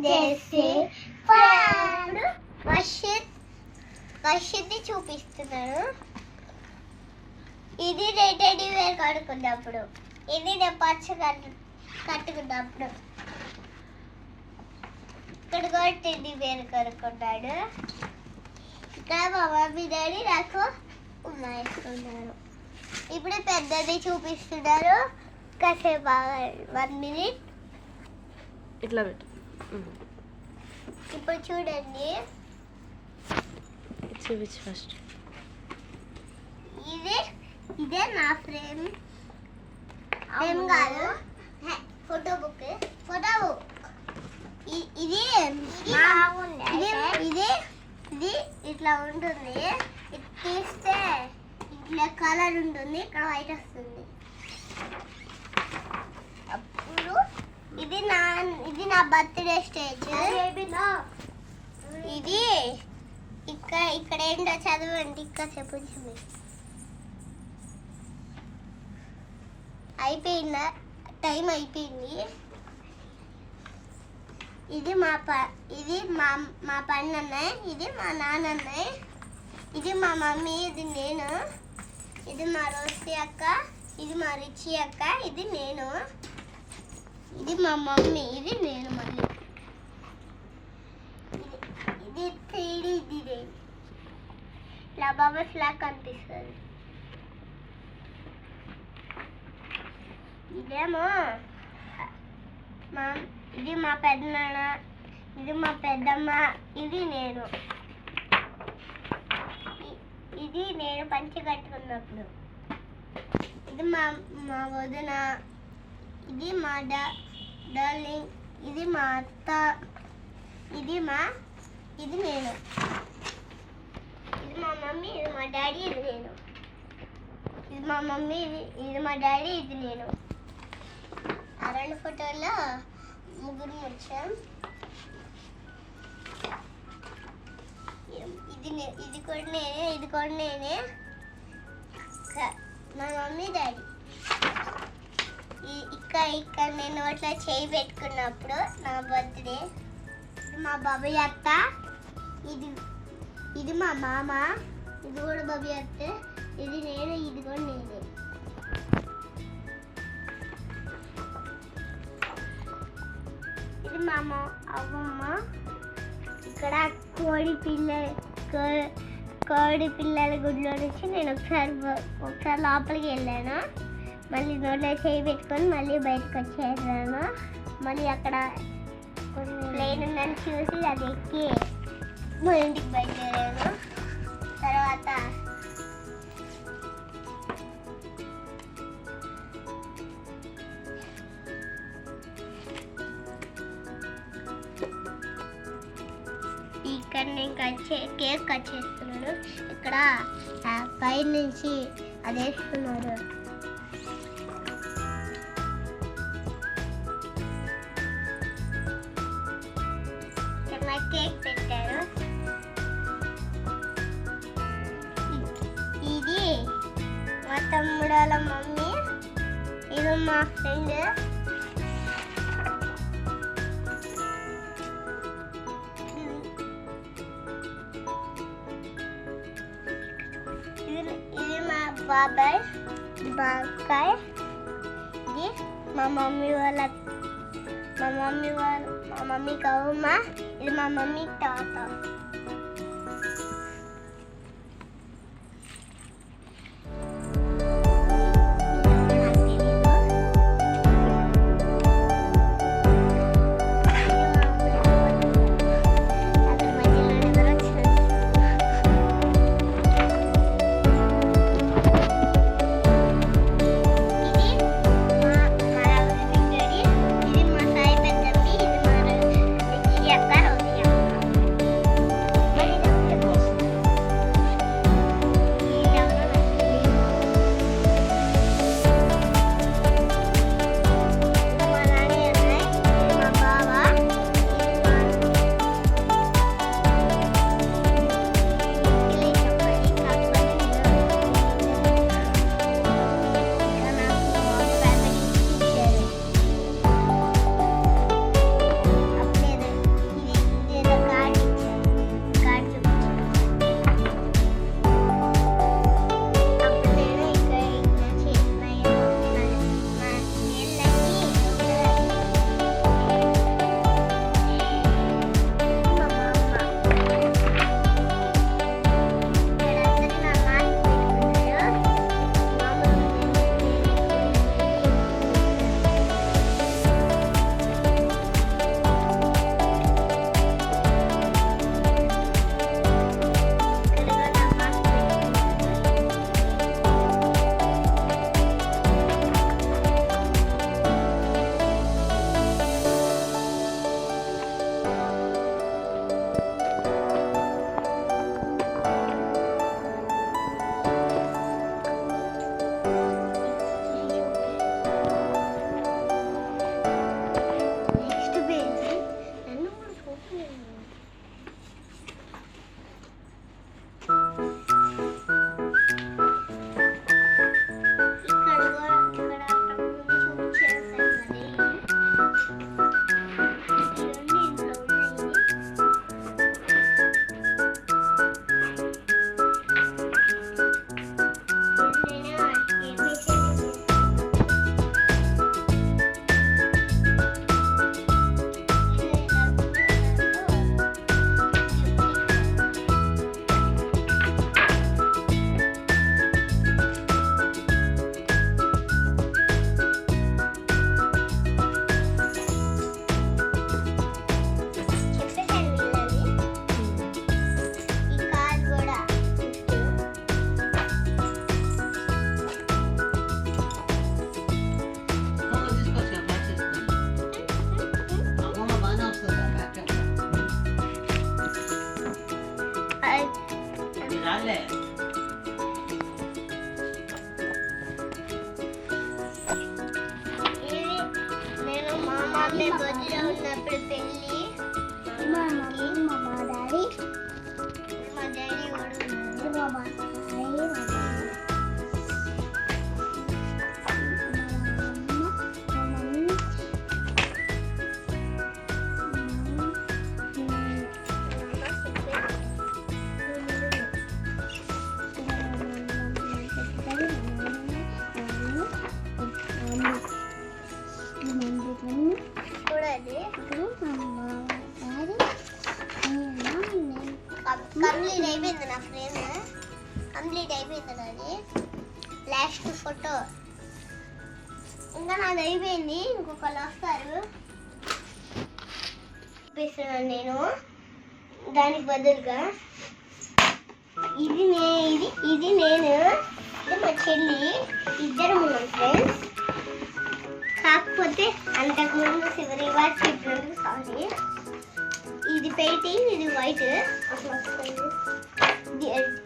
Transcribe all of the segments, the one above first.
చేసి ఇప్పుడు వర్షిద్ది చూపిస్తున్నాను. ఇది టెడ్డీ వేర్ కడుకున్నప్పుడు, ఇది పచ్చ కట్టుకున్నప్పుడు. ఇక్కడ కూడా టెడ్డీ వేర్ కడుకున్నాడు. ఇక్కడ మా మమ్మీ డాడీ నాకు ఉమ్మాయిస్తున్నారు. ఇప్పుడు పెద్దది చూపిస్తున్నారు. కాసేపు 1 minute ఇట్లా పెట్టు. ఇప్పుడు చూడండి, చూపించు ఫస్ట్. ఇదే నా ఫ్రేమ్ కాదు, ఫోటో బుక్. ఇది ఇట్లా ఉంటుంది. ఇది తీస్తే ఇట్లా కలర్ ఉంటుంది, ఇక్కడ వైట్ వస్తుంది. అప్పుడు ఇది నా బర్త్డే స్టేజ్. ఇది ఇక్కడ ఏంటో చదవండి. ఇక్కడ చెప్పు. అయిపోయిందా? టైం అయిపోయింది. ఇది మా పన్నన్నయ్య, ఇది మా నాన్నన్నయ్య, ఇది మా మమ్మీ, ఇది నేను, ఇది మా రోసి అక్క, ఇది మా రిచి అక్క, ఇది నేను, ఇది మా మమ్మీ, ఇది నేను. మళ్ళీ ఇది 3D. ఇది ఇలా బబల్స్ లాగా కనిపిస్తుంది. ఇదేమో ఇది మా పెద్దనాన్న, ఇది మా పెద్దమ్మ, ఇది నేను. ఇది నేను పంచి కట్టుకున్నప్పుడు. ఇది మా వదిన, ఇది మా డార్లింగ్, ఇది మా అత్త, ఇది నేను. ఇది మా మమ్మీ, ఇది మా డాడీ, ఇది నేను. ఇది మా మమ్మీ, ఇది మా డాడీ, ఇది నేను. ఆ 2 ఫోటోల్లో ముగ్గురు వచ్చాం. ఇది కూడా నేనే, ఇది కూడా నేనే. మా మమ్మీ డాడీ. ఇక్కడ నేను అట్లా చేయి పెట్టుకున్నప్పుడు నా బర్త్డే. ఇది మా బాబాయ్ అత్త, ఇది మా మామ, ఇది కూడా బాబాయ్ అత్త, ఇది నేను, ఇది కూడా నేనే. ఇది మా అమ్మమ్మ. ఇక్కడ కోడి పిల్లల గుడిలో నుంచి నేను ఒకసారి లోపలికి వెళ్ళాను. మళ్ళీ నోట్లో చేయి పెట్టుకొని మళ్ళీ బయటకు వచ్చేసాను. మళ్ళీ అక్కడ ప్లేన్ ఉందని చూసి అది ఎక్కి మా ఇంటికి బయలుదేరాను. తర్వాత ఇక్కడ నేను కేక్ కట్ చేస్తున్నాను. ఇక్కడ పై నుంచి అది వేస్తున్నారు. కేక్ పెట్టారు. ఇది మా తమ్ముడాల మమ్మీ, ఇది మా ఫ్రెండ్. ఇది మా బాబాయ్, ఇది మా అక్కాయ్, ఇది మా మమ్మీ కవ్వమ్మ, ఇది మా మమ్మీ తాత. ఇది నేను మా మమ్మీ బర్త్డే ఉన్నప్పుడు పెళ్ళి మా డాడీ కూడా కంప్లీట్ అయిపోయింది నా ఫ్రేమ్ కంప్లీట్ అయిపోయింది నాది లాస్ట్ ఫోటో ఇంకా నాది అయిపోయింది ఇంకొకళ్ళు వస్తారు చూపిస్తున్నాను నేను దానికి బదులుగా ఇది నేను ఇది మా చెల్లి ఇద్దరు ఉన్నాం ఫ్రెండ్స్ కాకపోతే అంతకుముందు రివర్స్ చెప్పినందుకు సారీ ఇది పెయింటింగ్ ఇది వైట్ అట్లా వస్తుంది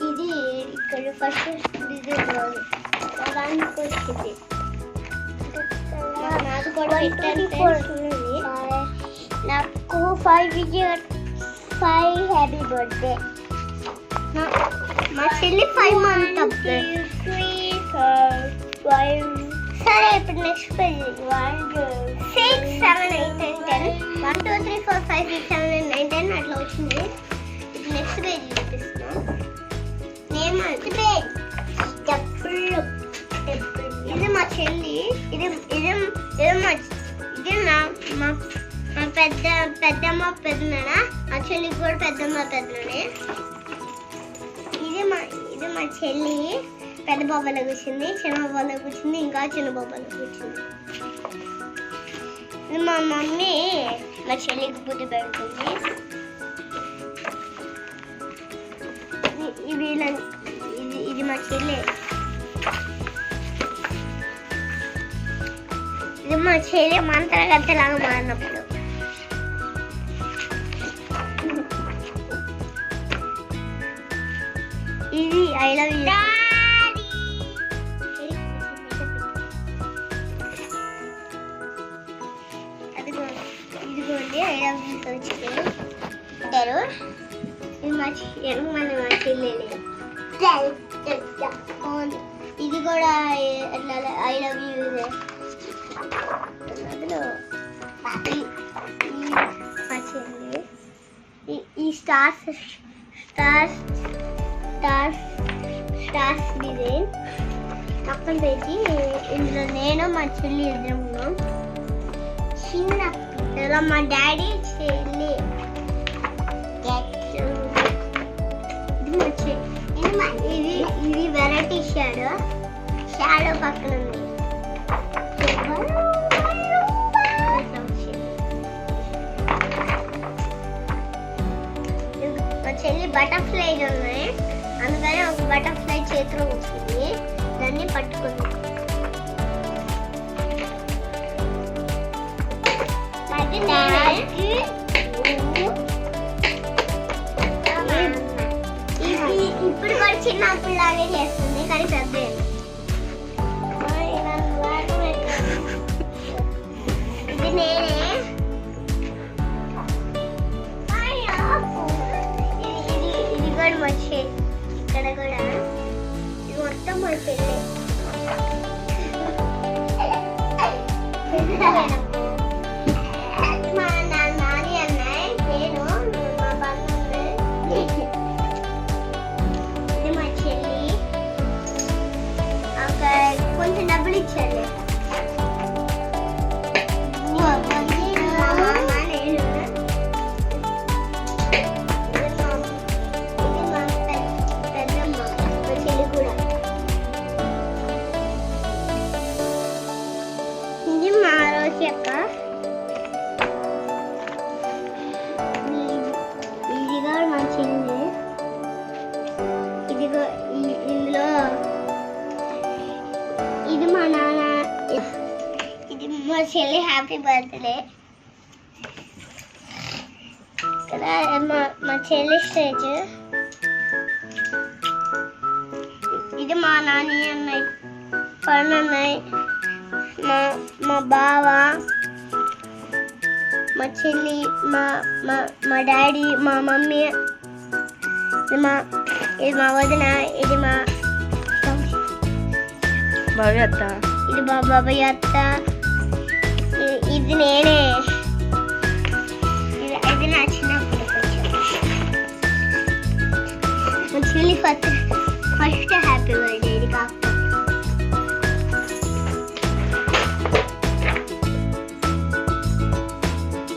ఇది ఇక్కడ ఫస్ట్ డిజైన్ దానికి వచ్చింది నాకు కూడా నాకు 5 హ్యాపీ బర్త్డే మా చెల్లి 5 మంత్ సరే ఇప్పుడు నెక్స్ట్ పేజ్ 1 2 6 7 8 10 1 2 3 4 5 6 7 8 9 10 అట్లా వచ్చింది ఇప్పుడు నెక్స్ట్ పేజ్ చూపిస్తున్నాం నేమ్ పేజ్ ఇది మా చెల్లి ఇది మా పెద్దమ్మ పెద్దనాన్న మా చెల్లికి కూడా పెద్దమ్మ పెద్దనానే ఇది మా చెల్లి పెద్ద బాబాలో కూర్చుంది చిన్న బాబాలో కూర్చుంది ఇంకా చిన్న బాబాలో కూర్చుంది ఇది మా మమ్మీ మా చెల్లికి బుద్ధి పెడుతుంది ఇది మా చెల్లి ఇది మా చెల్లి మంత్రగత్తలాగా మారినప్పుడు ఇది ఐ లవ్ యూ ఇదిగోండి ఐ లవ్ యూ వచ్చారు ఇది మా చెల్లి ఇది కూడా ఐ లవ్ యూ అందులో మా చెల్లి ఈ స్టార్స్ డిజైన్ పక్కన పెట్టి ఇందులో నేను మా చెల్లి ఇద్దరం ఉన్నాం చిన్న ఇలా మా డాడీ చెల్లి ఇది వెరైటీ షాడో పక్కన ఉంది మా చెల్లి బటర్ఫ్లైస్ ఉన్నాయి అందుకని ఒక బటర్ఫ్లై చేతిలో వచ్చింది దాన్ని పట్టుకుంది ఇప్పుడు కూడా చిన్నప్పుడు లాగే చేస్తుంది కానీ పెద్ద ఇది నేనే ఇది కూడా వచ్చే ఇక్కడ కూడా ఇది మొత్తం మా చెల్లి మా నాని అన్నాయి నేను మా బంధు ఇది మా చెల్లి అక్కడ కొంచెం డబ్బులు ఇచ్చారు ఇందులో ఇది మా నాన్న ఇది మా చెల్లి హ్యాపీ బర్త్డే ఇక్కడ మా చెల్లి స్టేజ్ ఇది మా నాని అన్నయ్య, పన్ను అన్నయ్య, మా బావ, మా చెల్లి, మా డాడీ, మా మమ్మీ, ఇది మా వదిన, ఇది మా భవ్య అత్త, ఇది మా బాబాయ్ అత్త, ఇది నేనే, ఇది నా చిన్నప్పుడు మా చెల్లి ఫస్ట్ హ్యాపీ బర్త్డే ఇది కాకపోతే.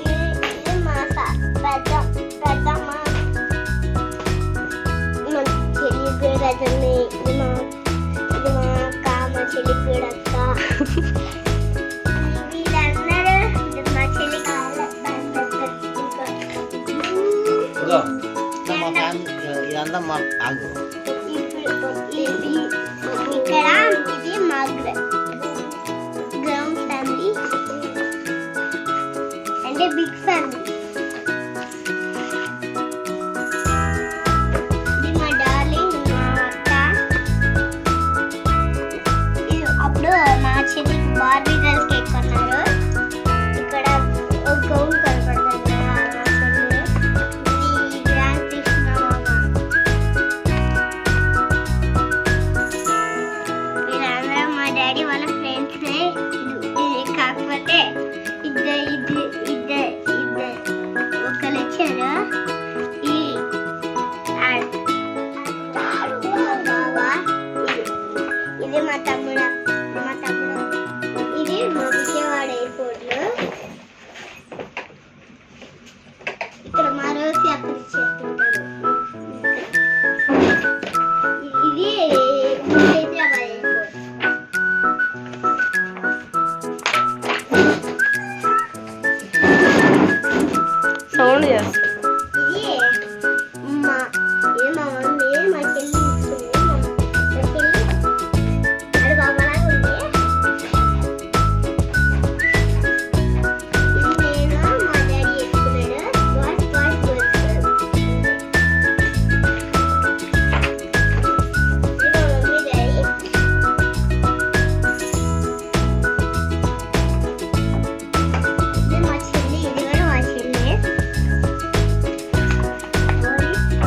ఇది మా పెద్దమ్మ, మా చెల్లి కూడా పెద్దమ్మ, ఇది మా అక్క, మా చెల్లి కూడా అక్క. వీళ్ళందరూ మా చెల్లి ఇదంతా మా ఇక్కడ ఇది మా గ్రౌండ్ ఫ్యామిలీ అంటే బిగ్ ఫ్యామిలీ. ఇది మా డార్లింగ్, మా అక్క. ఇది అప్పుడు మా చెల్లికి బార్బీ గర్ల్ కేక్ కొన్నారు. ఇక్కడ ఒక గౌన్ కనపడుతుంది కదా మా చెల్లి. ఇది గ్రాండ్ కృష్ణ మామ. వీళ్ళందరూ మా డాడీ వాళ్ళ ఫ్రెండ్స్. ఇది కాకపోతే ఇద్దరు ఒకరు వచ్చారు. ఇది మా తమ్ముడు, ఇది మా విజయవాడ ఎయిర్పోర్ట్ లో. ఇక్కడ మా రోజు అక్కడ చేసుకుంటారు. ఇది హైదరాబాద్ ఎయిర్పోర్ట్. సౌండ్ చేస్తా. ఇది మా మమ్మీ, మా చెల్లి ఇస్తుంది. మా చెల్లి అది బాబాలాగా ఉంది. ఇది నేను, మా డాడీ వేసుకున్నాడు. వాష్ ఇది మా మమ్మీ డాడీ. ఇది మా చెల్లి, ఇది కూడా మా చెల్లి.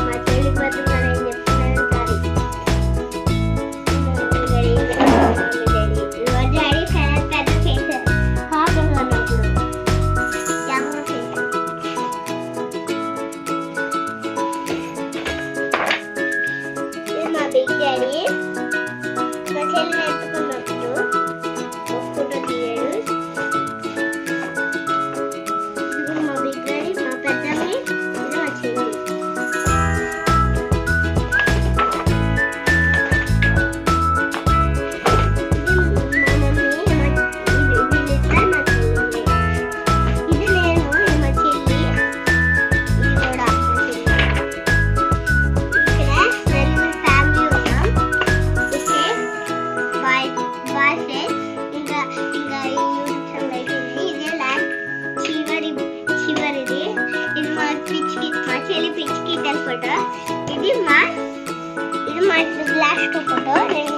మా చెల్లి బతుకుని చెప్తున్నాను సారీ. డాడీ పెద్ద ఫేస్ కాకుండా ఉన్నప్పుడు కెమెరా ఫేస్. ఇది మా బిగ్ డాడీ. మా చెల్లి ఎత్తుకున్నప్పుడు ఒక ఫోటో తీయడు. ఇది మా బిగ్ డాడీ, మా పెద్దమ్మి, ఇది మా చెల్లి. ఇది నేను, మా చెల్లి, ఇది కూడా మా చెల్లి. ఇక్కడ నలుగురు ఫ్యామిలీ ఉన్నాం. Okay bye friends. ఇంకా ఈ యూట్యూబ్ ఛానల్ అయిపోయింది. ఇదే లాస్ట్ చివరిది. ఇది మా చెల్లి పిచ్చి కిట్టల ఫోటో. ఇది మా లాస్ట్ ఫోటో. నేను